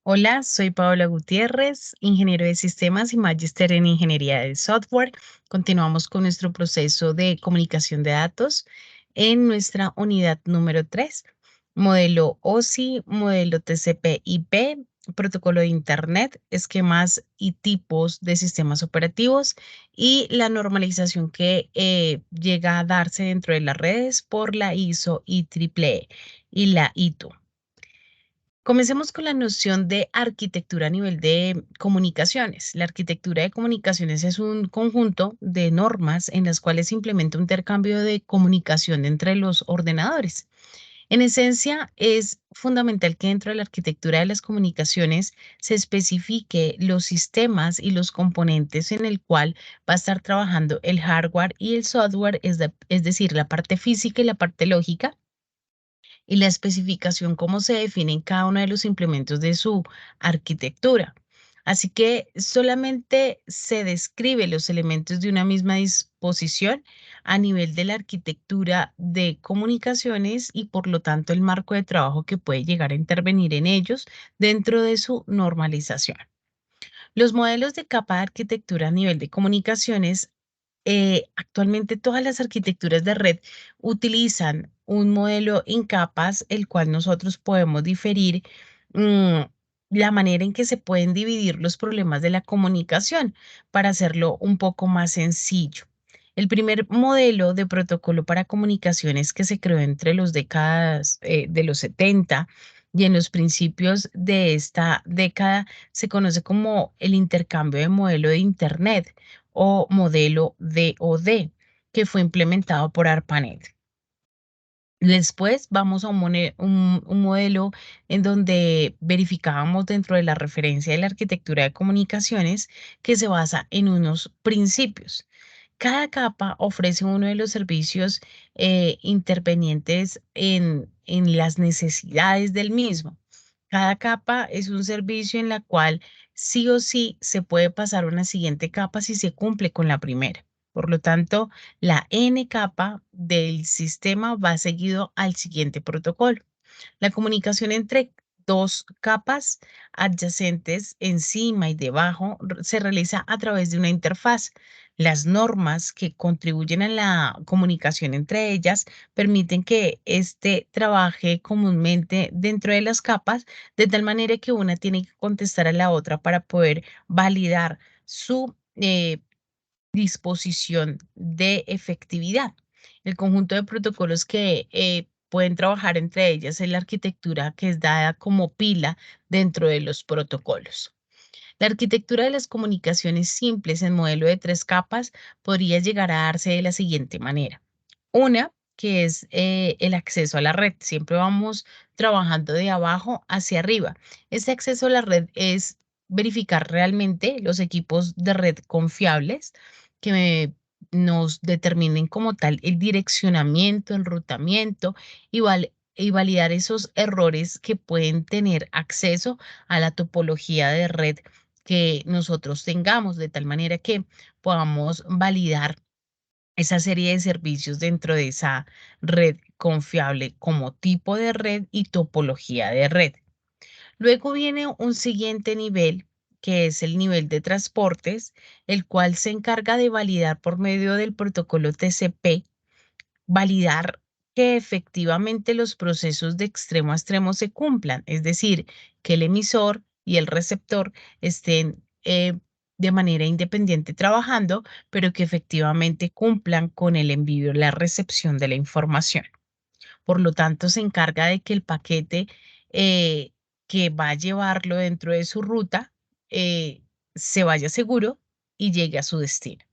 Hola, soy Paola Gutiérrez, ingeniero de sistemas y magíster en ingeniería de software. Continuamos con nuestro proceso de comunicación de datos en nuestra unidad número 3, modelo OSI, modelo TCP/IP, protocolo de Internet, esquemas y tipos de sistemas operativos y la normalización que llega a darse dentro de las redes por la ISO IEEE y la ITU. Comencemos con la noción de arquitectura a nivel de comunicaciones. La arquitectura de comunicaciones es un conjunto de normas en las cuales se implementa un intercambio de comunicación entre los ordenadores. En esencia, es fundamental que dentro de la arquitectura de las comunicaciones se especifique los sistemas y los componentes en el cual va a estar trabajando el hardware y el software, es decir, la parte física y la parte lógica y la especificación cómo se define en cada uno de los implementos de su arquitectura. Así que solamente se describe los elementos de una misma disposición a nivel de la arquitectura de comunicaciones y por lo tanto el marco de trabajo que puede llegar a intervenir en ellos dentro de su normalización. Los modelos de capa de arquitectura a nivel de comunicaciones, actualmente todas las arquitecturas de red utilizan un modelo en capas, el cual nosotros podemos diferir mm, la manera en que se pueden dividir los problemas de la comunicación para hacerlo un poco más sencillo. El primer modelo de protocolo para comunicaciones que se creó entre las décadas de los 70 y en los principios de esta década se conoce como el intercambio de modelo de Internet o modelo DoD, que fue implementado por ARPANET. Después vamos a un modelo en donde verificábamos dentro de la referencia de la arquitectura de comunicaciones que se basa en unos principios. Cada capa ofrece uno de los servicios intervenientes en las necesidades del mismo. Cada capa es un servicio en la cual sí o sí se puede pasar a una siguiente capa si se cumple con la primera. Por lo tanto, la N capa del sistema va seguido al siguiente protocolo. La comunicación entre dos capas adyacentes encima y debajo se realiza a través de una interfaz. Las normas que contribuyen a la comunicación entre ellas permiten que éste trabaje comúnmente dentro de las capas, de tal manera que una tiene que contestar a la otra para poder validar su disposición de efectividad. El conjunto de protocolos que pueden trabajar entre ellas es la arquitectura que es dada como pila dentro de los protocolos. La arquitectura de las comunicaciones simples en modelo de tres capas podría llegar a darse de la siguiente manera. Una, que es el acceso a la red. Siempre vamos trabajando de abajo hacia arriba. Este acceso a la red es verificar realmente los equipos de red confiables que nos determinen como tal el direccionamiento, el rutamiento y validar esos errores que pueden tener acceso a la topología de red que nosotros tengamos, de tal manera que podamos validar esa serie de servicios dentro de esa red confiable como tipo de red y topología de red. Luego viene un siguiente nivel, que es el nivel de transportes, el cual se encarga de validar por medio del protocolo TCP, validar que efectivamente los procesos de extremo a extremo se cumplan, es decir, que el emisor y el receptor estén de manera independiente trabajando, pero que efectivamente cumplan con el envío y la recepción de la información. Por lo tanto, se encarga de que el paquete eh, que va a llevarlo dentro de su ruta eh, se vaya seguro y llegue a su destino.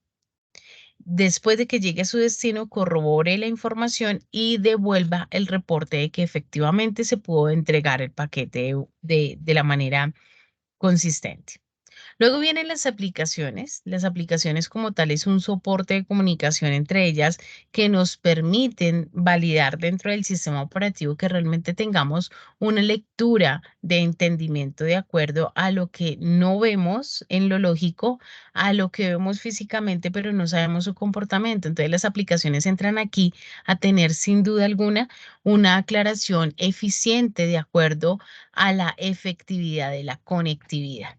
Después de que llegue a su destino, corrobore la información y devuelva el reporte de que efectivamente se pudo entregar el paquete de la manera consistente. Luego vienen las aplicaciones. Las aplicaciones como tal es un soporte de comunicación entre ellas que nos permiten validar dentro del sistema operativo que realmente tengamos una lectura de entendimiento de acuerdo a lo que no vemos en lo lógico, a lo que vemos físicamente, pero no sabemos su comportamiento. Entonces las aplicaciones entran aquí a tener sin duda alguna una aclaración eficiente de acuerdo a la efectividad de la conectividad.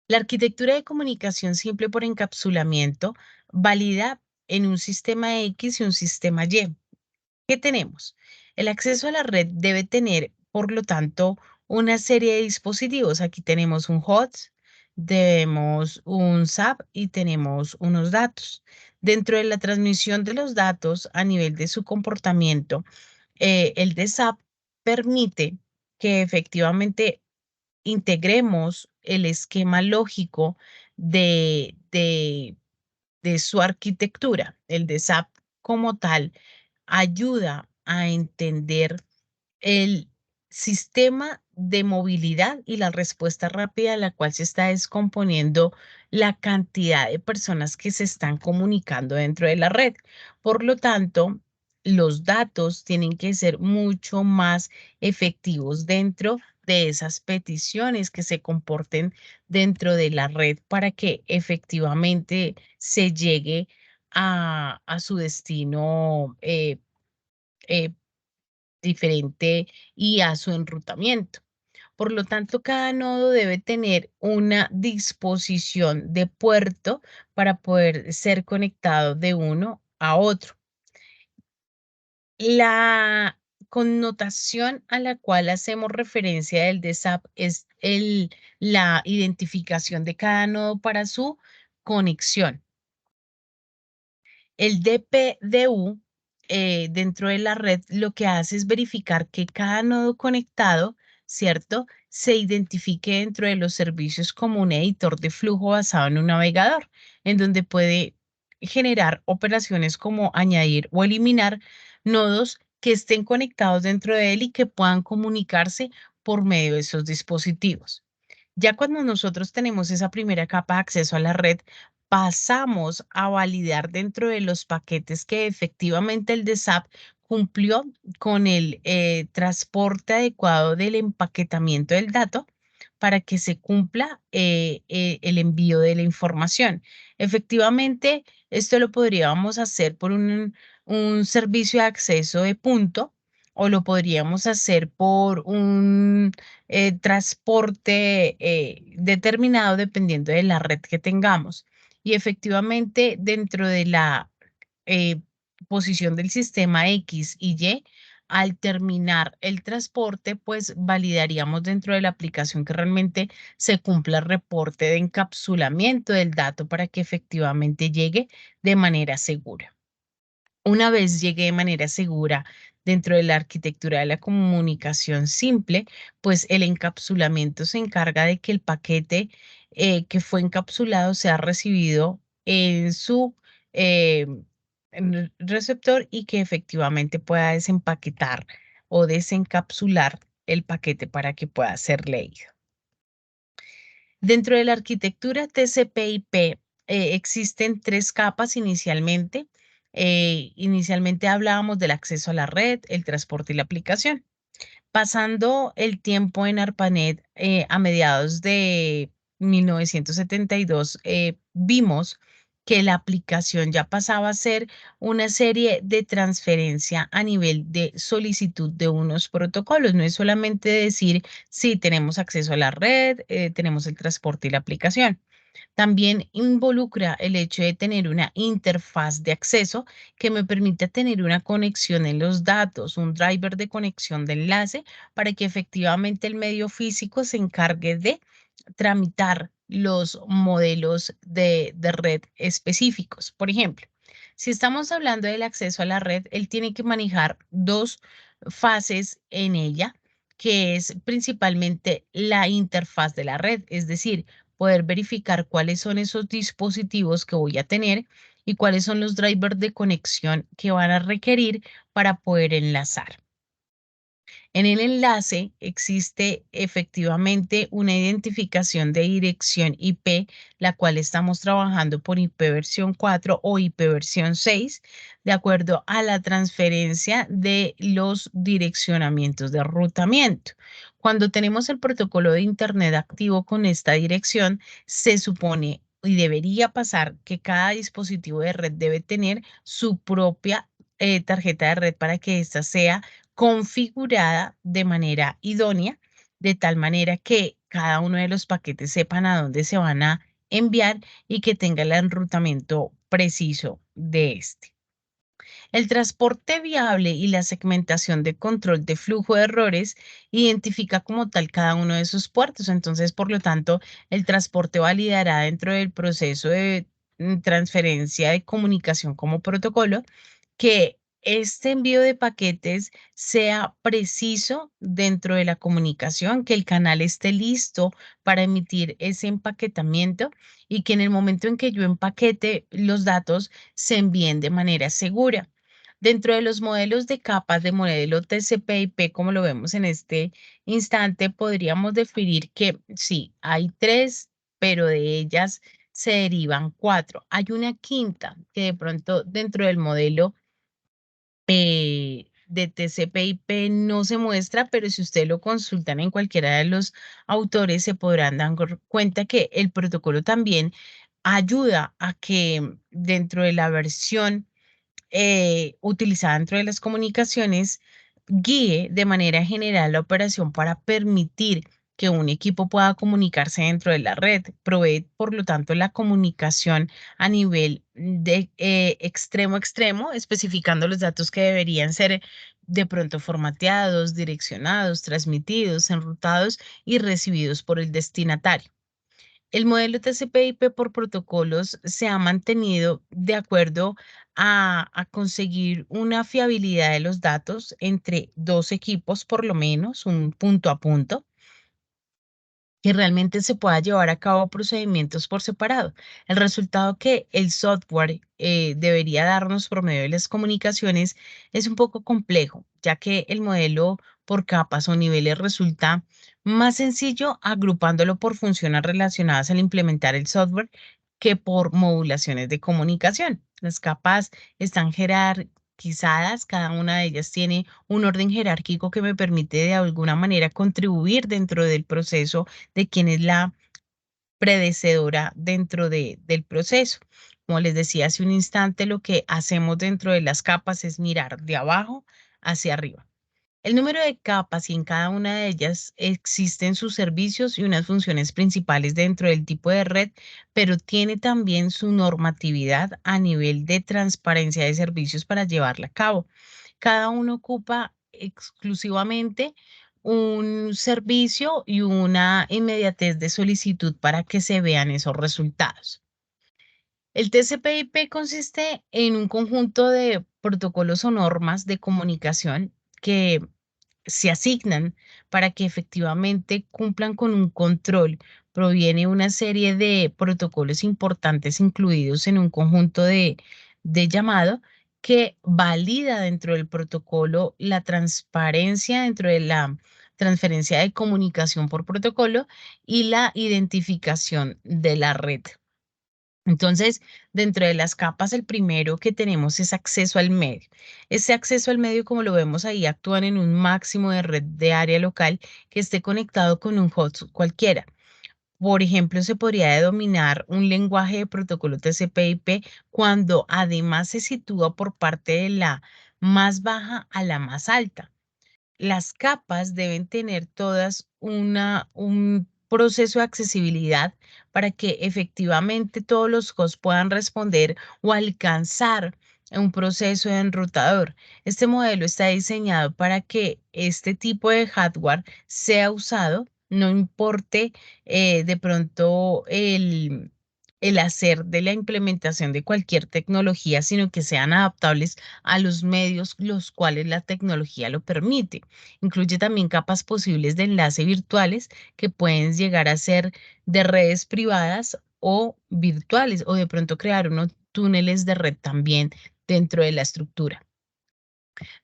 La arquitectura de comunicación simple por encapsulamiento valida en un sistema X y un sistema Y. ¿Qué tenemos? El acceso a la red debe tener, por lo tanto, una serie de dispositivos. Aquí tenemos un host, tenemos un SAP y tenemos unos datos. Dentro de la transmisión de los datos a nivel de su comportamiento, el de SAP permite que efectivamente integremos el esquema lógico de su arquitectura. El de SAP como tal ayuda a entender el sistema de movilidad y la respuesta rápida a la cual se está descomponiendo la cantidad de personas que se están comunicando dentro de la red. Por lo tanto, los datos tienen que ser mucho más efectivos dentro de esas peticiones que se comporten dentro de la red para que efectivamente se llegue a su destino eh, diferente y a su enrutamiento. Por lo tanto, cada nodo debe tener una disposición de puerto para poder ser conectado de uno a otro. La connotación a la cual hacemos referencia del DSAP es la identificación de cada nodo para su conexión. El DPDU dentro de la red lo que hace es verificar que cada nodo conectado, ¿cierto? Se identifique dentro de los servicios como un editor de flujo basado en un navegador, en donde puede generar operaciones como añadir o eliminar nodos que estén conectados dentro de él y que puedan comunicarse por medio de esos dispositivos. Ya cuando nosotros tenemos esa primera capa de acceso a la red, pasamos a validar dentro de los paquetes que efectivamente el de SAP cumplió con el transporte adecuado del empaquetamiento del dato para que se cumpla el envío de la información. Efectivamente, esto lo podríamos hacer por un servicio de acceso de punto o lo podríamos hacer por un transporte determinado dependiendo de la red que tengamos. Y efectivamente, dentro de la eh, posición del sistema X y Y, al terminar el transporte, pues validaríamos dentro de la aplicación que realmente se cumpla el reporte de encapsulamiento del dato para que efectivamente llegue de manera segura. Una vez llegue de manera segura dentro de la arquitectura de la comunicación simple, pues el encapsulamiento se encarga de que el paquete que fue encapsulado sea recibido en su eh, receptor y que efectivamente pueda desempaquetar o desencapsular el paquete para que pueda ser leído. Dentro de la arquitectura TCP/IP existen tres capas inicialmente. Inicialmente hablábamos del acceso a la red, el transporte y la aplicación. Pasando el tiempo en ARPANET a mediados de 1972, vimos que la aplicación ya pasaba a ser una serie de transferencia a nivel de solicitud de unos protocolos. No es solamente decir, sí, tenemos acceso a la red, tenemos el transporte y la aplicación. También involucra el hecho de tener una interfaz de acceso que me permita tener una conexión en los datos, un driver de conexión de enlace para que efectivamente el medio físico se encargue de tramitar los modelos de red específicos. Por ejemplo, si estamos hablando del acceso a la red, él tiene que manejar dos fases en ella, que es principalmente la interfaz de la red, es decir, poder verificar cuáles son esos dispositivos que voy a tener y cuáles son los drivers de conexión que van a requerir para poder enlazar. En el enlace existe efectivamente una identificación de dirección IP, la cual estamos trabajando por IP versión 4 o IP versión 6, de acuerdo a la transferencia de los direccionamientos de rutamiento. Cuando tenemos el protocolo de Internet activo con esta dirección, se supone y debería pasar que cada dispositivo de red debe tener su propia tarjeta de red para que ésta sea configurada de manera idónea, de tal manera que cada uno de los paquetes sepan a dónde se van a enviar y que tenga el enrutamiento preciso de este. El transporte viable y la segmentación de control de flujo de errores identifica como tal cada uno de esos puertos. Entonces, por lo tanto, el transporte validará dentro del proceso de transferencia de comunicación como protocolo que este envío de paquetes sea preciso dentro de la comunicación, que el canal esté listo para emitir ese empaquetamiento y que en el momento en que yo empaquete los datos se envíen de manera segura. Dentro de los modelos de capas de modelo TCP/IP, como lo vemos en este instante, podríamos definir que sí, hay tres, pero de ellas se derivan cuatro. Hay una quinta que de pronto dentro del modelo de TCP/IP no se muestra, pero si ustedes lo consultan en cualquiera de los autores, se podrán dar cuenta que el protocolo también ayuda a que dentro de la versión utilizada dentro de las comunicaciones guíe de manera general la operación para permitir que un equipo pueda comunicarse dentro de la red. Provee, por lo tanto, la comunicación a nivel de extremo a extremo, especificando los datos que deberían ser de pronto formateados, direccionados, transmitidos, enrutados y recibidos por el destinatario. El modelo TCP/IP por protocolos se ha mantenido de acuerdo a conseguir una fiabilidad de los datos entre dos equipos, por lo menos, un punto a punto, que realmente se pueda llevar a cabo procedimientos por separado. El resultado que el software debería darnos por medio de las comunicaciones es un poco complejo, ya que el modelo por capas o niveles resulta más sencillo agrupándolo por funciones relacionadas al implementar el software que por modulaciones de comunicación. Las capas están jerarquizadas, cada una de ellas tiene un orden jerárquico que me permite de alguna manera contribuir dentro del proceso de quién es la predecedora dentro del proceso. Como les decía hace un instante, lo que hacemos dentro de las capas es mirar de abajo hacia arriba. El número de capas y en cada una de ellas existen sus servicios y unas funciones principales dentro del tipo de red, pero tiene también su normatividad a nivel de transparencia de servicios para llevarla a cabo. Cada uno ocupa exclusivamente un servicio y una inmediatez de solicitud para que se vean esos resultados. El TCP/IP consiste en un conjunto de protocolos o normas de comunicación que se asignan para que efectivamente cumplan con un control. Proviene una serie de protocolos importantes incluidos en un conjunto de llamado que valida dentro del protocolo la transparencia dentro de la transferencia de comunicación por protocolo y la identificación de la red. Entonces, dentro de las capas, el primero que tenemos es acceso al medio. Ese acceso al medio, como lo vemos ahí, actúan en un máximo de red de área local que esté conectado con un host cualquiera. Por ejemplo, se podría denominar un lenguaje de protocolo TCP/IP cuando además se sitúa por parte de la más baja a la más alta. Las capas deben tener todas un proceso de accesibilidad para que efectivamente todos los hosts puedan responder o alcanzar un proceso de enrutador. Este modelo está diseñado para que este tipo de hardware sea usado, no importe de pronto el hacer de la implementación de cualquier tecnología, sino que sean adaptables a los medios los cuales la tecnología lo permite. Incluye también capas posibles de enlace virtuales que pueden llegar a ser de redes privadas o virtuales o de pronto crear unos túneles de red también dentro de la estructura.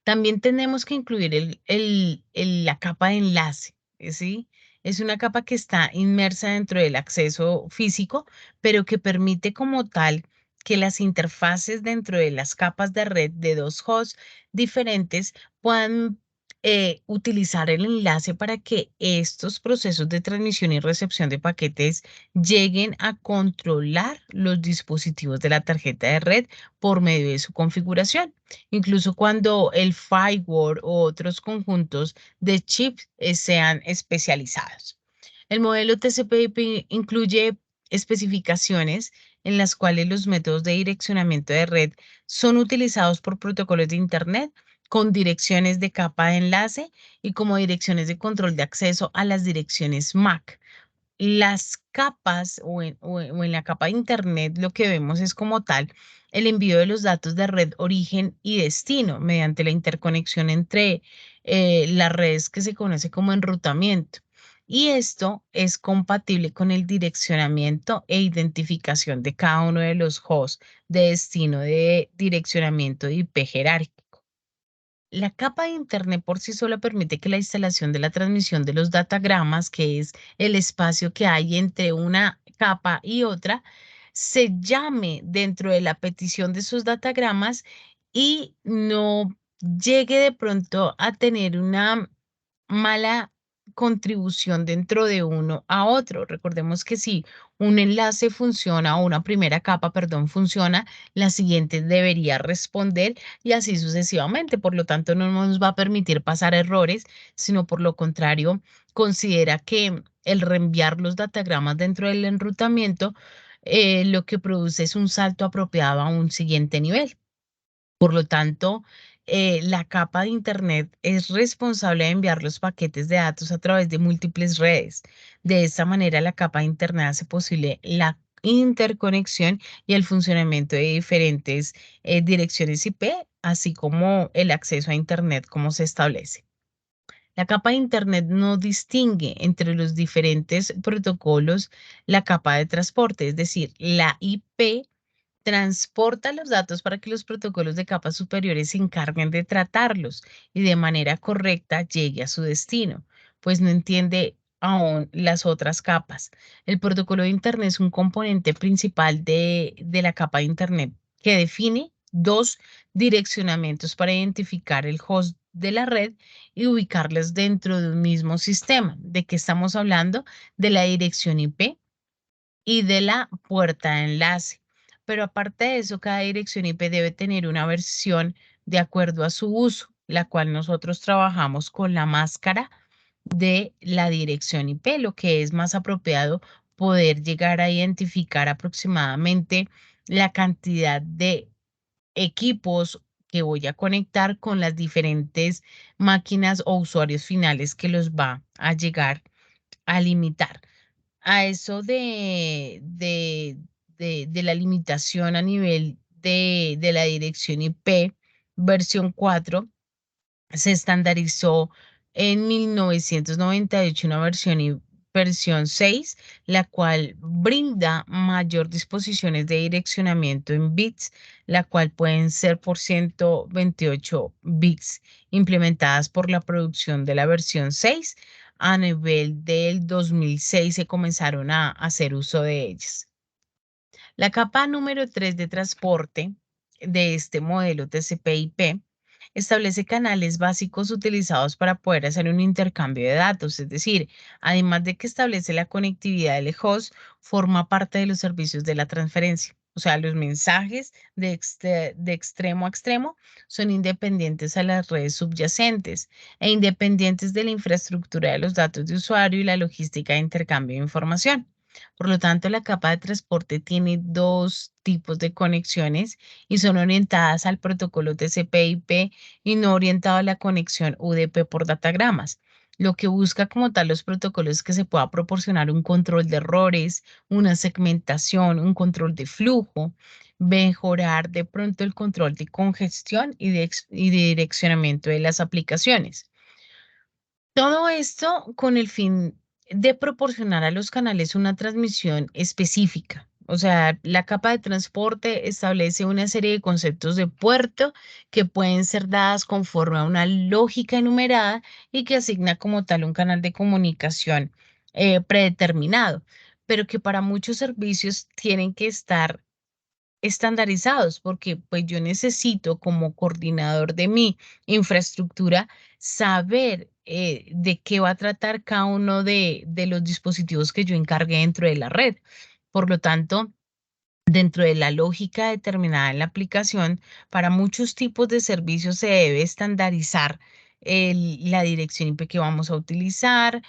También tenemos que incluir la capa de enlace, ¿sí? Es una capa que está inmersa dentro del acceso físico, pero que permite como tal que las interfaces dentro de las capas de red de dos hosts diferentes puedan utilizar el enlace para que estos procesos de transmisión y recepción de paquetes lleguen a controlar los dispositivos de la tarjeta de red por medio de su configuración. Incluso cuando el firewall o otros conjuntos de chips sean especializados. El modelo TCP/IP incluye especificaciones en las cuales los métodos de direccionamiento de red son utilizados por protocolos de Internet con direcciones de capa de enlace y como direcciones de control de acceso a las direcciones MAC. Las capas o en la capa de Internet lo que vemos es como tal el envío de los datos de red origen y destino mediante la interconexión entre las redes que se conoce como enrutamiento. Y esto es compatible con el direccionamiento e identificación de cada uno de los hosts de destino de direccionamiento de IP jerárquico. La capa de Internet por sí sola permite que la instalación de la transmisión de los datagramas, que es el espacio que hay entre una capa y otra, se llame dentro de la petición de esos datagramas y no llegue de pronto a tener una mala contribución dentro de uno a otro. Recordemos que si un enlace funciona o una primera capa, perdón, funciona, la siguiente debería responder y así sucesivamente. Por lo tanto, no nos va a permitir pasar errores, sino por lo contrario, considera que el reenviar los datagramas dentro del enrutamiento lo que produce es un salto apropiado a un siguiente nivel. Por lo tanto, la capa de Internet es responsable de enviar los paquetes de datos a través de múltiples redes. De esta manera, la capa de Internet hace posible la interconexión y el funcionamiento de diferentes direcciones IP, así como el acceso a Internet como se establece. La capa de Internet no distingue entre los diferentes protocolos la capa de transporte, es decir, la IP transporta los datos para que los protocolos de capas superiores se encarguen de tratarlos y de manera correcta llegue a su destino, pues no entiende aún las otras capas. El protocolo de Internet es un componente principal de la capa de Internet que define dos direccionamientos para identificar el host de la red y ubicarlas dentro de un mismo sistema. ¿De qué estamos hablando? De la dirección IP y de la puerta de enlace. Pero aparte de eso, cada dirección IP debe tener una versión de acuerdo a su uso, la cual nosotros trabajamos con la máscara de la dirección IP, lo que es más apropiado poder llegar a identificar aproximadamente la cantidad de equipos que voy a conectar con las diferentes máquinas o usuarios finales que los va a llegar a limitar a eso de la limitación a nivel de la dirección IP versión 4 se estandarizó en 1998 una versión 6, la cual brinda mayor disposiciones de direccionamiento en bits, la cual pueden ser por 128 bits, implementadas por la producción de la versión 6. A nivel del 2006 se comenzaron a hacer uso de ellas. La capa número 3 de transporte de este modelo TCP/IP establece canales básicos utilizados para poder hacer un intercambio de datos, es decir, además de que establece la conectividad del host, forma parte de los servicios de la transferencia. O sea, los mensajes de extremo a extremo son independientes a las redes subyacentes e independientes de la infraestructura de los datos de usuario y la logística de intercambio de información. Por lo tanto, la capa de transporte tiene dos tipos de conexiones y son orientadas al protocolo TCP/IP y no orientado a la conexión UDP por datagramas. Lo que busca como tal los protocolos es que se pueda proporcionar un control de errores, una segmentación, un control de flujo, mejorar de pronto el control de congestión y de direccionamiento de las aplicaciones. Todo esto con el fin de proporcionar a los canales una transmisión específica, O sea, la capa de transporte establece una serie de conceptos de puerto que pueden ser dadas conforme a una lógica enumerada y que asigna como tal un canal de comunicación predeterminado, pero que para muchos servicios tienen que estar estandarizados, porque pues yo necesito como coordinador de mi infraestructura saber de qué va a tratar cada uno de los dispositivos que yo encargue dentro de la red. Por lo tanto, dentro de la lógica determinada en la aplicación, para muchos tipos de servicios se debe estandarizar la dirección IP que vamos a utilizar,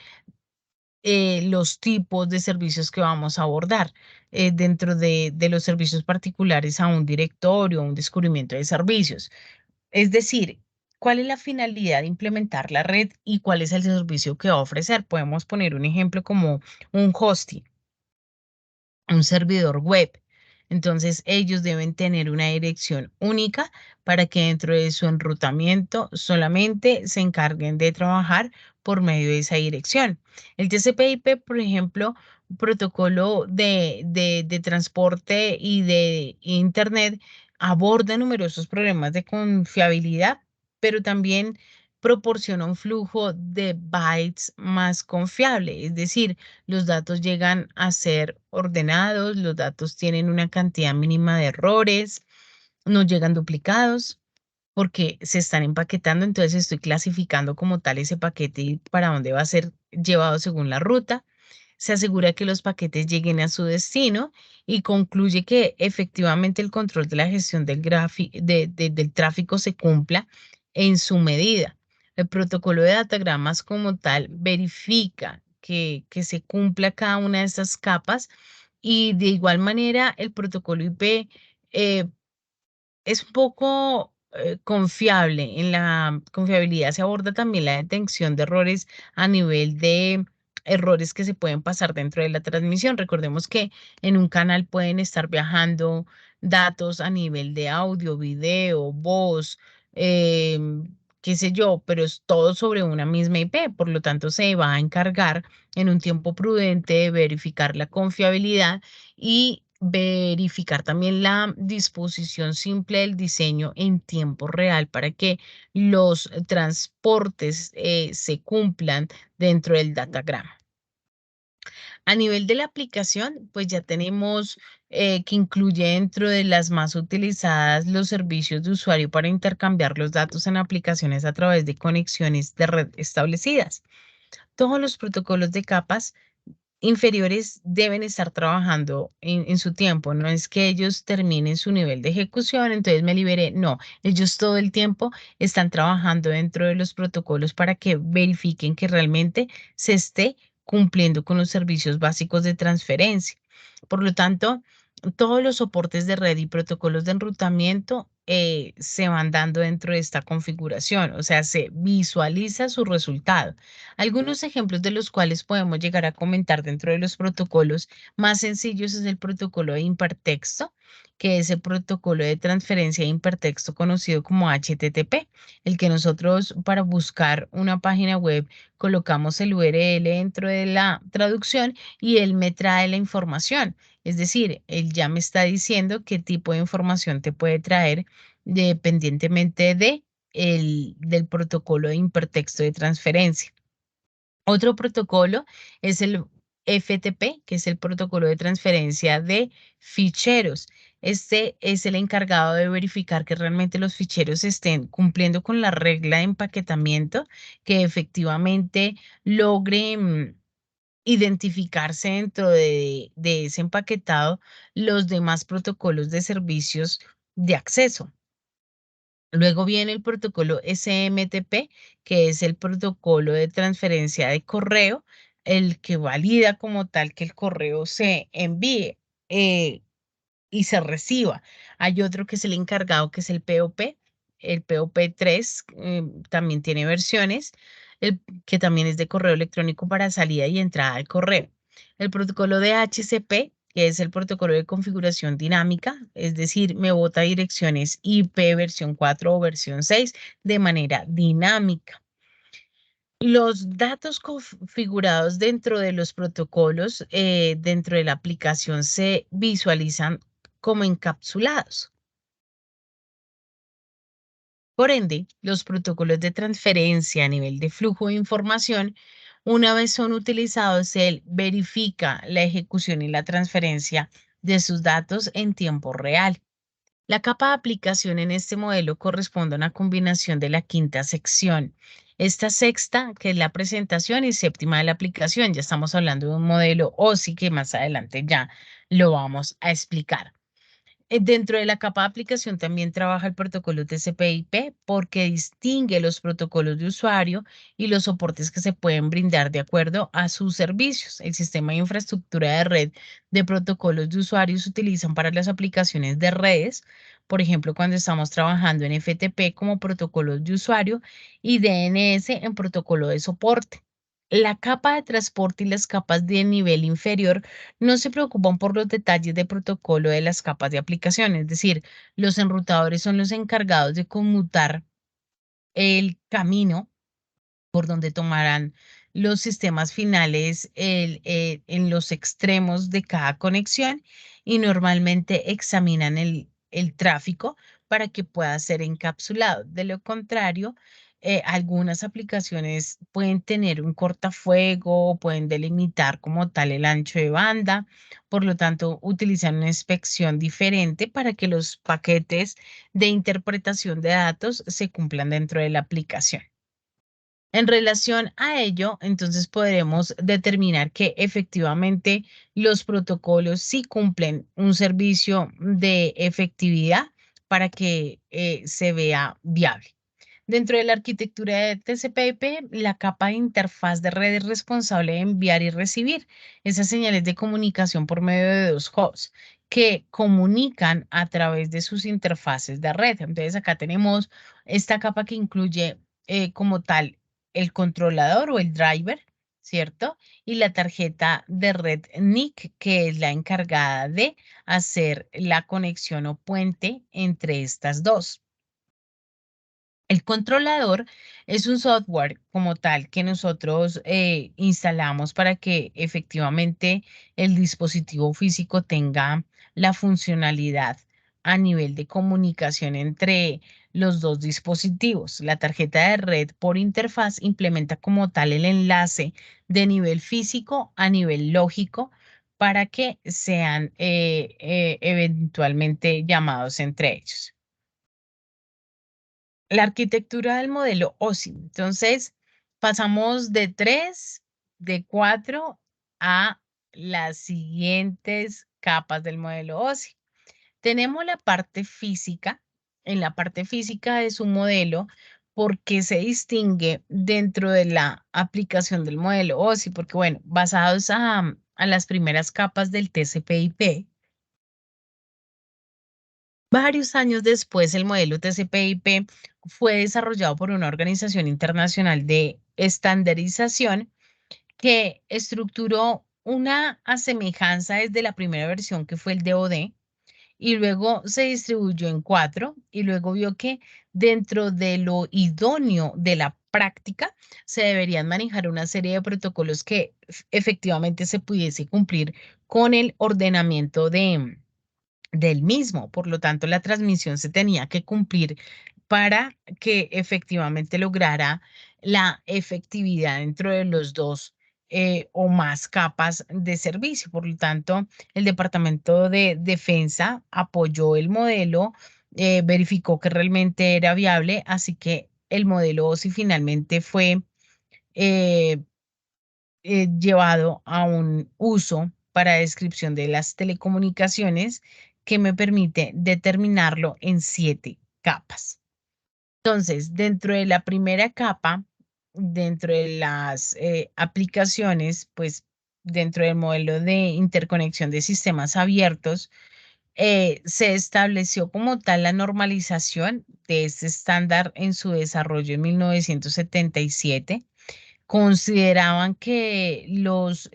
los tipos de servicios que vamos a abordar dentro de los servicios particulares a un directorio, a un descubrimiento de servicios. Es decir, ¿cuál es la finalidad de implementar la red y cuál es el servicio que va a ofrecer? Podemos poner un ejemplo como un hosting, un servidor web. Entonces, ellos deben tener una dirección única para que dentro de su enrutamiento solamente se encarguen de trabajar por medio de esa dirección. El TCP/IP, por ejemplo, un protocolo de transporte y de Internet, aborda numerosos problemas de confiabilidad, pero también proporciona un flujo de bytes más confiable, es decir, los datos llegan a ser ordenados, los datos tienen una cantidad mínima de errores, no llegan duplicados porque se están empaquetando, entonces estoy clasificando como tal ese paquete y para dónde va a ser llevado según la ruta. Se asegura que los paquetes lleguen a su destino y concluye que efectivamente el control de la gestión del tráfico se cumpla en su medida. El protocolo de datagramas como tal verifica que se cumpla cada una de estas capas y de igual manera el protocolo IP eh, es un poco confiable. En la confiabilidad se aborda también la detección de errores a nivel de errores que se pueden pasar dentro de la transmisión. Recordemos que en un canal pueden estar viajando datos a nivel de audio, video, voz, qué sé yo, pero es todo sobre una misma IP. Por lo tanto, se va a encargar en un tiempo prudente de verificar la confiabilidad y verificar también la disposición simple del diseño en tiempo real para que los transportes se cumplan dentro del datagrama. A nivel de la aplicación, pues ya tenemos que incluye dentro de las más utilizadas los servicios de usuario para intercambiar los datos en aplicaciones a través de conexiones de red establecidas. Todos los protocolos de capas inferiores deben estar trabajando en su tiempo. No es que ellos terminen su nivel de ejecución, entonces me liberé. No, ellos todo el tiempo están trabajando dentro de los protocolos para que verifiquen que realmente se esté cumpliendo con los servicios básicos de transferencia. Por lo tanto, todos los soportes de red y protocolos de enrutamiento se van dando dentro de esta configuración, o sea, se visualiza su resultado. Algunos ejemplos de los cuales podemos llegar a comentar dentro de los protocolos más sencillos es el protocolo de hipertexto, que es el protocolo de transferencia de hipertexto conocido como HTTP, el que nosotros para buscar una página web colocamos el URL dentro de la traducción y él me trae la información. Es decir, él ya me está diciendo qué tipo de información te puede traer dependientemente del protocolo de hipertexto de transferencia. Otro protocolo es el FTP, que es el protocolo de transferencia de ficheros. Este es el encargado de verificar que realmente los ficheros estén cumpliendo con la regla de empaquetamiento, que efectivamente logre identificarse dentro de ese empaquetado los demás protocolos de servicios de acceso. Luego viene el protocolo SMTP, que es el protocolo de transferencia de correo, el que valida como tal que el correo se envíe eh, y se reciba. Hay otro que es el encargado, que es el POP. El POP3 también tiene versiones, que también es de correo electrónico para salida y entrada al correo. El protocolo de HCP, que es el protocolo de configuración dinámica, es decir, me bota direcciones IP versión 4 o versión 6 de manera dinámica. Los datos configurados dentro de los protocolos, dentro de la aplicación, se visualizan como encapsulados. Por ende, los protocolos de transferencia a nivel de flujo de información, una vez son utilizados, él verifica la ejecución y la transferencia de sus datos en tiempo real. La capa de aplicación en este modelo corresponde a una combinación de la quinta sección. Esta sexta, que es la presentación, y séptima de la aplicación. Ya estamos hablando de un modelo OSI que más adelante ya lo vamos a explicar. Dentro de la capa de aplicación también trabaja el protocolo TCP/IP porque distingue los protocolos de usuario y los soportes que se pueden brindar de acuerdo a sus servicios. El sistema de infraestructura de red de protocolos de usuarios se utilizan para las aplicaciones de redes, por ejemplo, cuando estamos trabajando en FTP como protocolos de usuario y DNS en protocolo de soporte. La capa de transporte y las capas de nivel inferior no se preocupan por los detalles de protocolo de las capas de aplicación, es decir, los enrutadores son los encargados de conmutar el camino por donde tomarán los sistemas finales en los extremos de cada conexión y normalmente examinan el tráfico para que pueda ser encapsulado. De lo contrario, algunas aplicaciones pueden tener un cortafuego o pueden delimitar como tal el ancho de banda, por lo tanto, utilizan una inspección diferente para que los paquetes de interpretación de datos se cumplan dentro de la aplicación. En relación a ello, entonces podremos determinar que efectivamente los protocolos sí cumplen un servicio de efectividad para que se vea viable. Dentro de la arquitectura de TCP/IP, la capa de interfaz de red es responsable de enviar y recibir esas señales de comunicación por medio de dos hosts que comunican a través de sus interfaces de red. Entonces acá tenemos esta capa que incluye como tal el controlador o el driver, ¿cierto? Y la tarjeta de red NIC, que es la encargada de hacer la conexión o puente entre estas dos. El controlador es un software como tal que nosotros instalamos para que efectivamente el dispositivo físico tenga la funcionalidad a nivel de comunicación entre los dos dispositivos. La tarjeta de red por interfaz implementa como tal el enlace de nivel físico a nivel lógico para que sean eventualmente llamados entre ellos. La arquitectura del modelo OSI. Entonces, pasamos de 3, de 4 a las siguientes capas del modelo OSI. Tenemos la parte física. En la parte física es un modelo porque se distingue dentro de la aplicación del modelo OSI, porque bueno, basados a las primeras capas del TCP/IP. Varios años después, el modelo TCP/IP fue desarrollado por una organización internacional de estandarización que estructuró una asemejanza desde la primera versión que fue el DoD y luego se distribuyó en 4 y luego vio que dentro de lo idóneo de la práctica se deberían manejar una serie de protocolos que efectivamente se pudiese cumplir con el ordenamiento del mismo. Por lo tanto, la transmisión se tenía que cumplir para que efectivamente lograra la efectividad dentro de los dos o más capas de servicio. Por lo tanto, el Departamento de Defensa apoyó el modelo, verificó que realmente era viable, así que el modelo OSI finalmente fue eh, llevado a un uso para descripción de las telecomunicaciones que me permite determinarlo en 7 capas. Entonces, dentro de la primera capa, dentro de las aplicaciones, pues dentro del modelo de interconexión de sistemas abiertos, se estableció como tal la normalización de este estándar en su desarrollo en 1977. Consideraban que los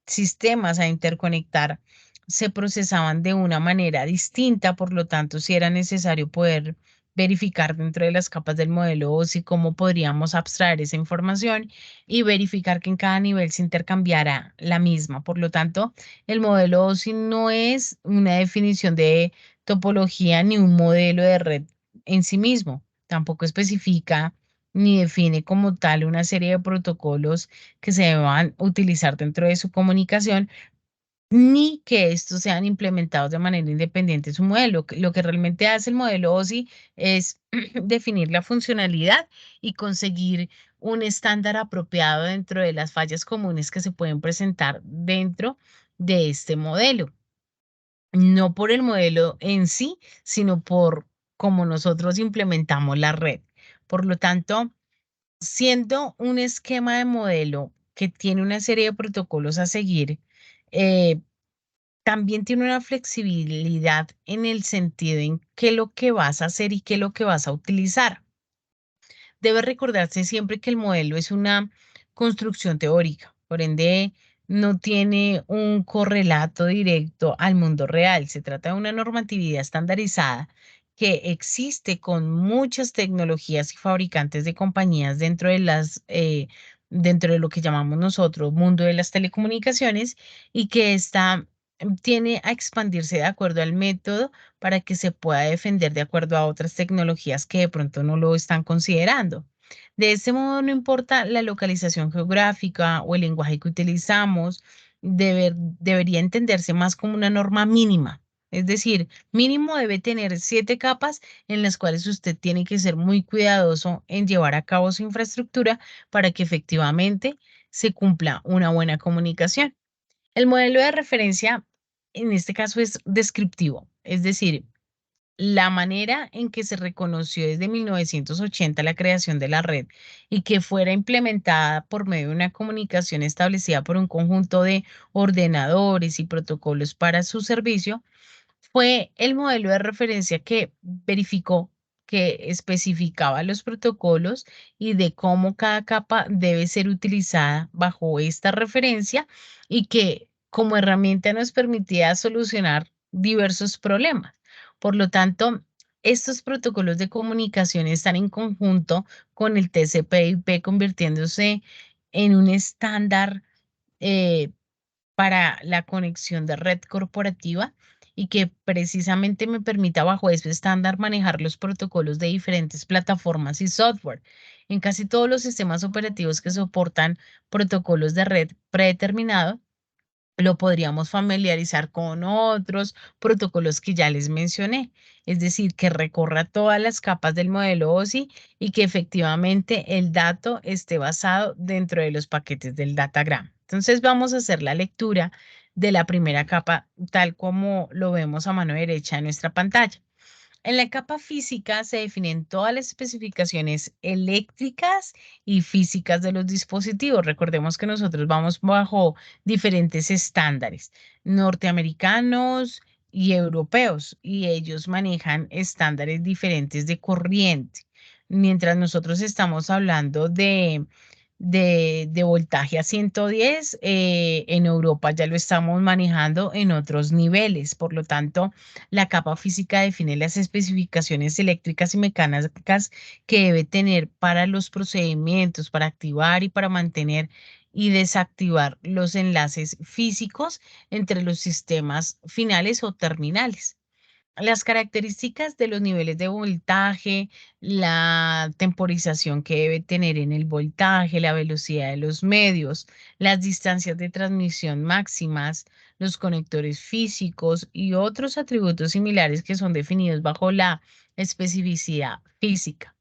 sistemas a interconectar se procesaban de una manera distinta, por lo tanto, si era necesario poder verificar dentro de las capas del modelo OSI cómo podríamos abstraer esa información y verificar que en cada nivel se intercambiara la misma. Por lo tanto, el modelo OSI no es una definición de topología ni un modelo de red en sí mismo. Tampoco especifica ni define como tal una serie de protocolos que se deban utilizar dentro de su comunicación, ni que estos sean implementados de manera independiente en su modelo. Lo que realmente hace el modelo OSI es definir la funcionalidad y conseguir un estándar apropiado dentro de las fallas comunes que se pueden presentar dentro de este modelo. No por el modelo en sí, sino por cómo nosotros implementamos la red. Por lo tanto, siendo un esquema de modelo que tiene una serie de protocolos a seguir, eh, también tiene una flexibilidad en el sentido en qué es lo que vas a hacer y qué es lo que vas a utilizar. Debe recordarse siempre que el modelo es una construcción teórica, por ende no tiene un correlato directo al mundo real. Se trata de una normatividad estandarizada que existe con muchas tecnologías y fabricantes de compañías dentro de lo que llamamos nosotros mundo de las telecomunicaciones, y que tiene a expandirse de acuerdo al método para que se pueda defender de acuerdo a otras tecnologías que de pronto no lo están considerando. De este modo, no importa la localización geográfica o el lenguaje que utilizamos, debería entenderse más como una norma mínima. Es decir, mínimo debe tener 7 capas en las cuales usted tiene que ser muy cuidadoso en llevar a cabo su infraestructura para que efectivamente se cumpla una buena comunicación. El modelo de referencia en este caso es descriptivo, es decir, la manera en que se reconoció desde 1980 la creación de la red y que fuera implementada por medio de una comunicación establecida por un conjunto de ordenadores y protocolos para su servicio, fue el modelo de referencia que verificó, que especificaba los protocolos y de cómo cada capa debe ser utilizada bajo esta referencia, y que como herramienta nos permitía solucionar diversos problemas. Por lo tanto, estos protocolos de comunicación están en conjunto con el TCP/IP, convirtiéndose en un estándar eh, para la conexión de red corporativa, y que precisamente me permita bajo ese estándar manejar los protocolos de diferentes plataformas y software. En casi todos los sistemas operativos que soportan protocolos de red predeterminado, lo podríamos familiarizar con otros protocolos que ya les mencioné. Es decir, que recorra todas las capas del modelo OSI y que efectivamente el dato esté basado dentro de los paquetes del datagram. Entonces vamos a hacer la lectura de la primera capa tal como lo vemos a mano derecha en nuestra pantalla. En la capa física se definen todas las especificaciones eléctricas y físicas de los dispositivos. Recordemos que nosotros vamos bajo diferentes estándares norteamericanos y europeos, y ellos manejan estándares diferentes de corriente. Mientras nosotros estamos hablando de voltaje a 110, en Europa ya lo estamos manejando en otros niveles. Por lo tanto, la capa física define las especificaciones eléctricas y mecánicas que debe tener para los procedimientos, para activar y para mantener y desactivar los enlaces físicos entre los sistemas finales o terminales. Las características de los niveles de voltaje, la temporización que debe tener en el voltaje, la velocidad de los medios, las distancias de transmisión máximas, los conectores físicos y otros atributos similares que son definidos bajo la especificidad física.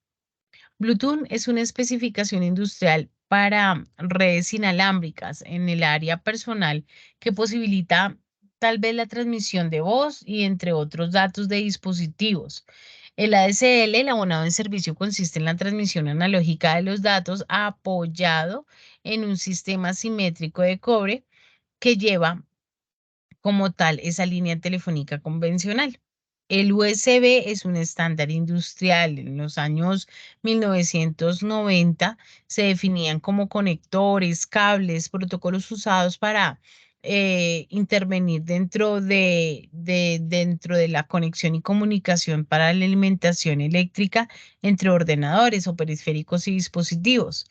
Bluetooth es una especificación industrial para redes inalámbricas en el área personal que posibilita tal vez la transmisión de voz y entre otros datos de dispositivos. El ADSL, el abonado en servicio, consiste en la transmisión analógica de los datos apoyado en un sistema simétrico de cobre que lleva como tal esa línea telefónica convencional. El USB es un estándar industrial. En los años 1990 se definían como conectores, cables, protocolos usados para intervenir dentro de la conexión y comunicación para la alimentación eléctrica entre ordenadores o periféricos y dispositivos.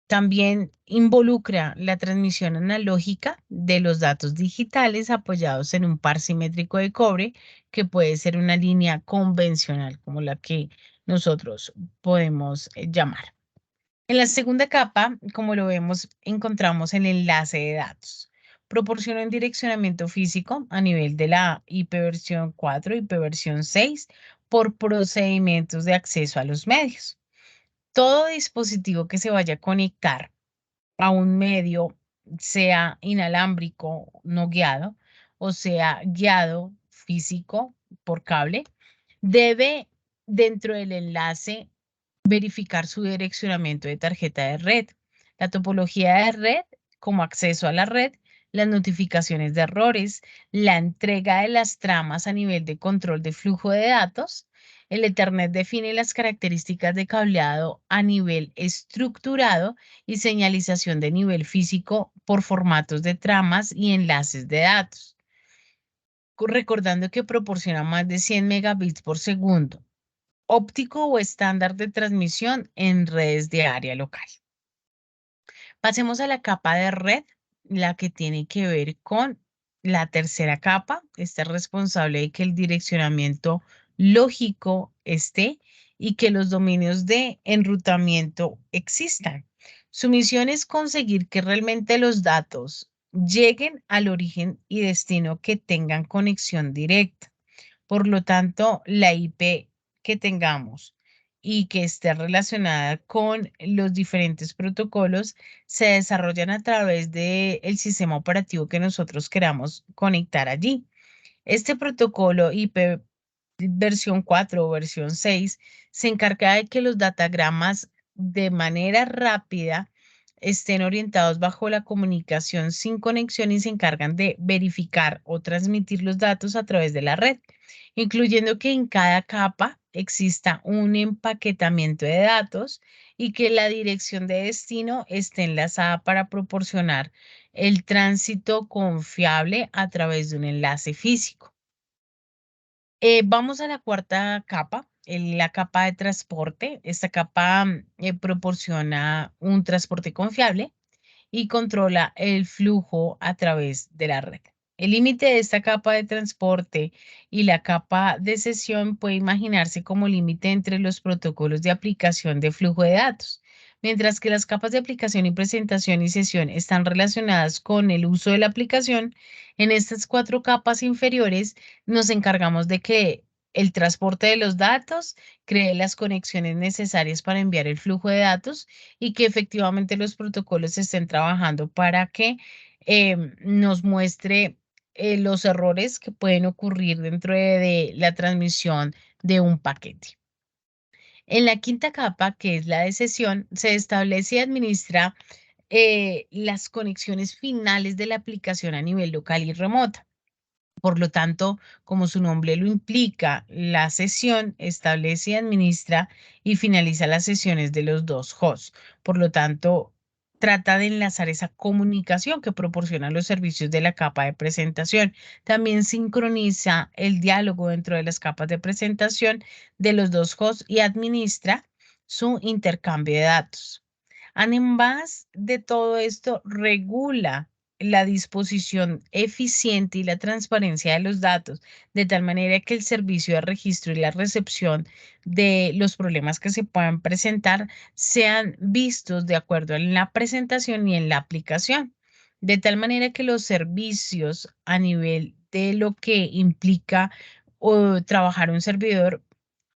También involucra la transmisión analógica de los datos digitales apoyados en un par simétrico de cobre, que puede ser una línea convencional, como la que nosotros podemos llamar. En la segunda capa, como lo vemos, encontramos el enlace de datos. Proporciona un direccionamiento físico a nivel de la IP versión 4 y IP versión 6 por procedimientos de acceso a los medios. Todo dispositivo que se vaya a conectar a un medio, sea inalámbrico, no guiado, o sea guiado físico por cable, debe dentro del enlace verificar su direccionamiento de tarjeta de red, la topología de red como acceso a la red, las notificaciones de errores, la entrega de las tramas a nivel de control de flujo de datos. El Ethernet define las características de cableado a nivel estructurado y señalización de nivel físico por formatos de tramas y enlaces de datos. Recordando que proporciona más de 100 megabits por segundo, óptico o estándar de transmisión en redes de área local. Pasemos a la capa de red, la que tiene que ver con la tercera capa. Esta es responsable de que el direccionamiento lógico esté y que los dominios de enrutamiento existan. Su misión es conseguir que realmente los datos lleguen al origen y destino que tengan conexión directa. Por lo tanto, la IP que tengamos y que esté relacionada con los diferentes protocolos se desarrollan a través del sistema operativo que nosotros queramos conectar allí. Este protocolo IP versión 4 o versión 6 se encarga de que los datagramas de manera rápida estén orientados bajo la comunicación sin conexión y se encargan de verificar o transmitir los datos a través de la red, incluyendo que en cada capa exista un empaquetamiento de datos y que la dirección de destino esté enlazada para proporcionar el tránsito confiable a través de un enlace físico. Vamos a la cuarta capa, la capa de transporte. Esta capa proporciona un transporte confiable y controla el flujo a través de la red. El límite de esta capa de transporte y la capa de sesión puede imaginarse como límite entre los protocolos de aplicación de flujo de datos. Mientras que las capas de aplicación y presentación y sesión están relacionadas con el uso de la aplicación, en estas cuatro capas inferiores nos encargamos de que el transporte de los datos cree las conexiones necesarias para enviar el flujo de datos y que efectivamente los protocolos estén trabajando para que nos muestre los errores que pueden ocurrir dentro de la transmisión de un paquete. En la quinta capa, que es la de sesión, se establece y administra las conexiones finales de la aplicación a nivel local y remota. Por lo tanto, como su nombre lo implica, la sesión establece, administra y finaliza las sesiones de los dos hosts. Por lo tanto, trata de enlazar esa comunicación que proporcionan los servicios de la capa de presentación. También sincroniza el diálogo dentro de las capas de presentación de los dos hosts y administra su intercambio de datos. Además de todo esto, regula la disposición eficiente y la transparencia de los datos, de tal manera que el servicio de registro y la recepción de los problemas que se puedan presentar sean vistos de acuerdo en la presentación y en la aplicación, de tal manera que los servicios a nivel de lo que implica o trabajar un servidor,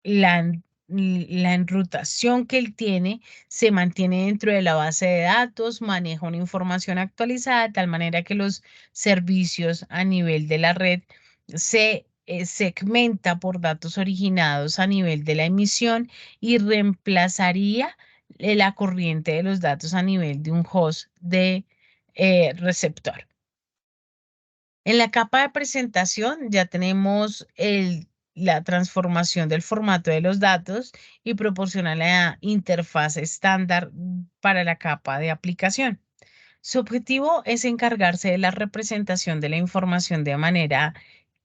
la, la enrutación que él tiene se mantiene dentro de la base de datos, maneja una información actualizada de tal manera que los servicios a nivel de la red se segmenta por datos originados a nivel de la emisión y reemplazaría la corriente de los datos a nivel de un host de receptor. En la capa de presentación ya tenemos la transformación del formato de los datos y proporciona la interfaz estándar para la capa de aplicación. Su objetivo es encargarse de la representación de la información de manera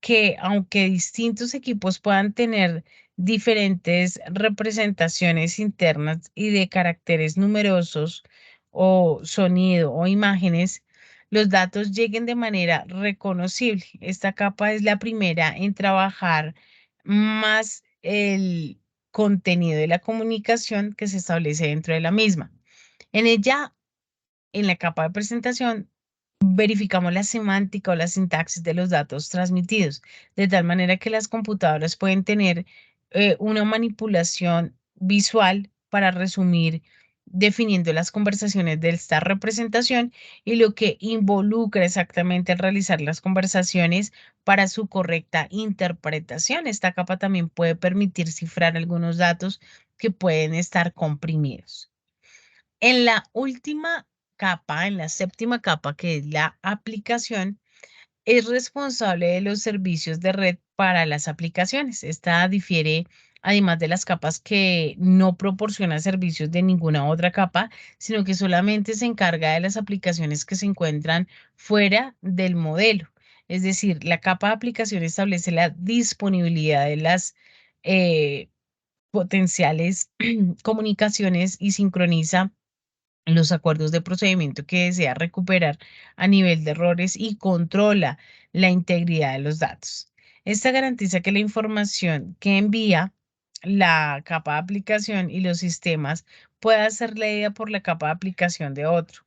que, aunque distintos equipos puedan tener diferentes representaciones internas y de caracteres numerosos o sonido o imágenes, los datos lleguen de manera reconocible. Esta capa es la primera en trabajar más el contenido de la comunicación que se establece dentro de la misma. En ella, en la capa de presentación, verificamos la semántica o la sintaxis de los datos transmitidos, de tal manera que las computadoras pueden tener una manipulación visual para resumir, definiendo las conversaciones de esta representación y lo que involucra exactamente al realizar las conversaciones para su correcta interpretación. Esta capa también puede permitir cifrar algunos datos que pueden estar comprimidos. En la última capa, en la séptima capa, que es la aplicación, es responsable de los servicios de red para las aplicaciones. Esta difiere, además de las capas que no proporciona servicios de ninguna otra capa, sino que solamente se encarga de las aplicaciones que se encuentran fuera del modelo. Es decir, la capa de aplicación establece la disponibilidad de las potenciales comunicaciones y sincroniza los acuerdos de procedimiento que desea recuperar a nivel de errores y controla la integridad de los datos. Esta garantiza que la información que envía la capa de aplicación y los sistemas pueda ser leída por la capa de aplicación de otro.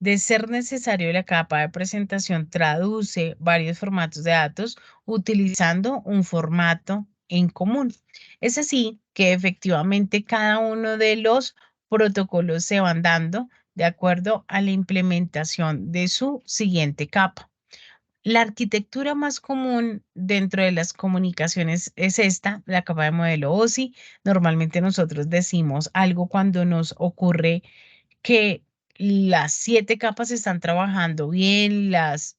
De ser necesario, la capa de presentación traduce varios formatos de datos utilizando un formato en común. Es así que efectivamente cada uno de los protocolos se van dando de acuerdo a la implementación de su siguiente capa. La arquitectura más común dentro de las comunicaciones es esta, la capa de modelo OSI. Normalmente nosotros decimos algo cuando nos ocurre que las 7 capas están trabajando bien, las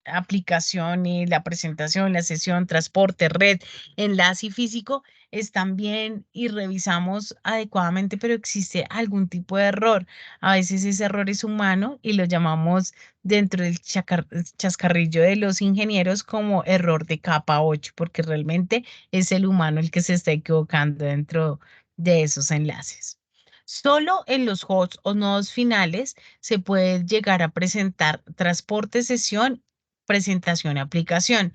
aplicaciones, la presentación, la sesión, transporte, red, enlace y físico están bien y revisamos adecuadamente, pero existe algún tipo de error. A veces ese error es humano y lo llamamos dentro del chascarrillo de los ingenieros como error de capa 8, porque realmente es el humano el que se está equivocando dentro de esos enlaces. Solo en los hosts o nodos finales se puede llegar a presentar transporte, sesión, presentación y aplicación.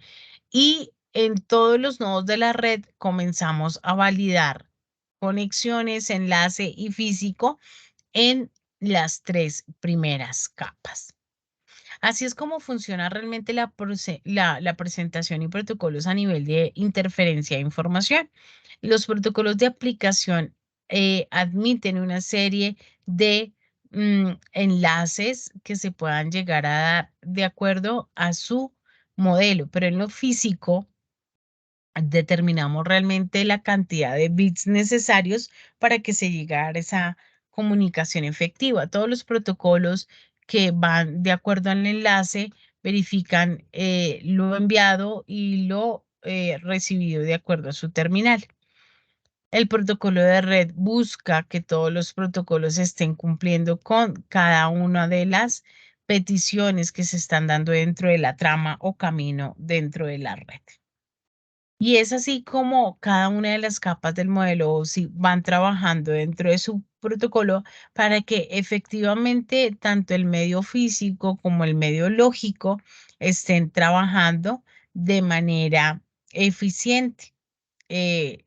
Y en todos los nodos de la red comenzamos a validar conexiones, enlace y físico en las 3 primeras capas. Así es como funciona realmente la presentación y protocolos a nivel de interferencia de información. Los protocolos de aplicación admiten una serie de enlaces que se puedan llegar a dar de acuerdo a su modelo, pero en lo físico determinamos realmente la cantidad de bits necesarios para que se llegue a esa comunicación efectiva. Todos los protocolos que van de acuerdo al enlace verifican lo enviado y lo recibido de acuerdo a su terminal. El protocolo de red busca que todos los protocolos estén cumpliendo con cada una de las peticiones que se están dando dentro de la trama o camino dentro de la red. Y es así como cada una de las capas del modelo OSI van trabajando dentro de su protocolo para que efectivamente tanto el medio físico como el medio lógico estén trabajando de manera eficiente,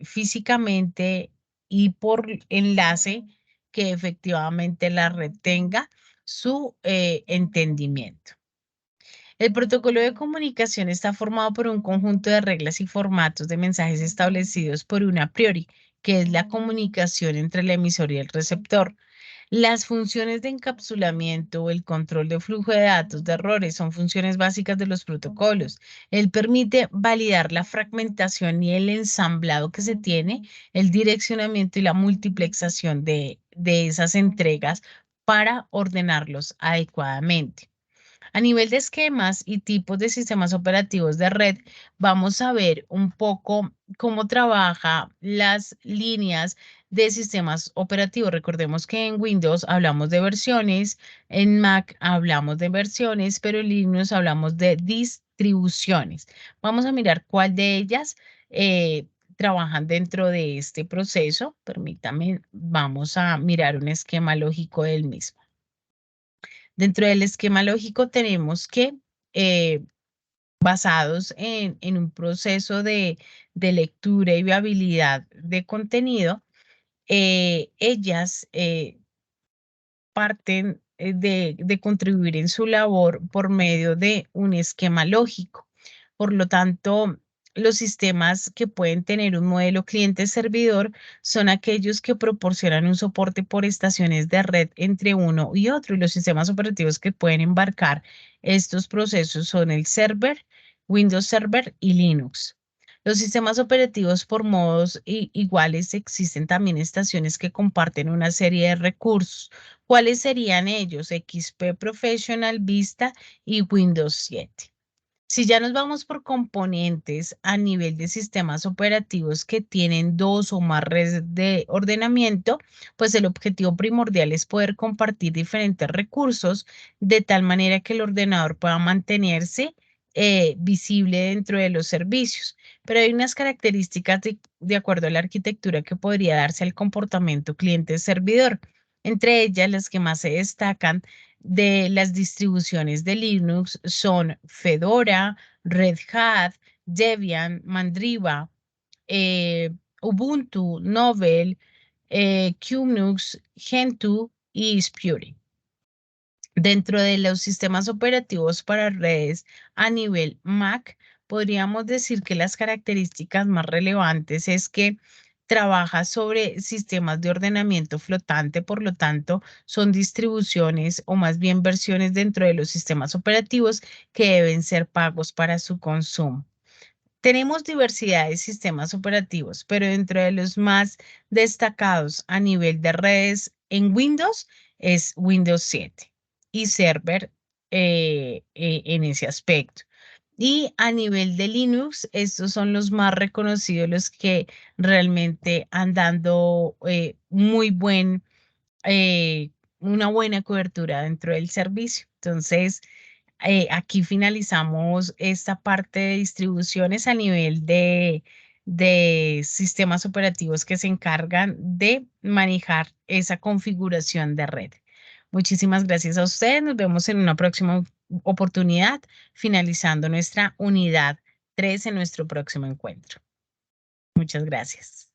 físicamente y por enlace, que efectivamente la red tenga su entendimiento. El protocolo de comunicación está formado por un conjunto de reglas y formatos de mensajes establecidos por un a priori, que es la comunicación entre el emisor y el receptor. Las funciones de encapsulamiento o el control de flujo de datos de errores son funciones básicas de los protocolos. Él permite validar la fragmentación y el ensamblado que se tiene, el direccionamiento y la multiplexación de esas entregas para ordenarlos adecuadamente. A nivel de esquemas y tipos de sistemas operativos de red, vamos a ver un poco cómo trabaja las líneas de sistemas operativos. Recordemos que en Windows hablamos de versiones, en Mac hablamos de versiones, pero en Linux hablamos de distribuciones. Vamos a mirar cuál de ellas trabajan dentro de este proceso. Permítame, vamos a mirar un esquema lógico del mismo. Dentro del esquema lógico tenemos que, basados en un proceso de lectura y viabilidad de contenido, ellas parten de contribuir en su labor por medio de un esquema lógico. Por lo tanto, los sistemas que pueden tener un modelo cliente-servidor son aquellos que proporcionan un soporte por estaciones de red entre uno y otro. Y los sistemas operativos que pueden embarcar estos procesos son el server, Windows Server y Linux. Los sistemas operativos por modos iguales existen también estaciones que comparten una serie de recursos. ¿Cuáles serían ellos? XP Professional, Vista y Windows 7. Si ya nos vamos por componentes a nivel de sistemas operativos que tienen dos o más redes de ordenamiento, pues el objetivo primordial es poder compartir diferentes recursos de tal manera que el ordenador pueda mantenerse visible dentro de los servicios. Pero hay unas características de acuerdo a la arquitectura que podría darse al comportamiento cliente-servidor. Entre ellas, las que más se destacan de las distribuciones de Linux son Fedora, Red Hat, Debian, Mandriva, eh, Ubuntu, Novell, QNX, Gentoo y Spuri. Dentro de los sistemas operativos para redes a nivel Mac, podríamos decir que las características más relevantes es que trabaja sobre sistemas de ordenamiento flotante, por lo tanto, son distribuciones o más bien versiones dentro de los sistemas operativos que deben ser pagos para su consumo. Tenemos diversidad de sistemas operativos, pero dentro de los más destacados a nivel de redes en Windows es Windows 7 y Server en ese aspecto. Y a nivel de Linux, estos son los más reconocidos, los que realmente han dado eh, una buena cobertura dentro del servicio. Entonces, aquí finalizamos esta parte de distribuciones a nivel de sistemas operativos que se encargan de manejar esa configuración de red. Muchísimas gracias a ustedes. Nos vemos en una próxima oportunidad, finalizando nuestra unidad 3 en nuestro próximo encuentro. Muchas gracias.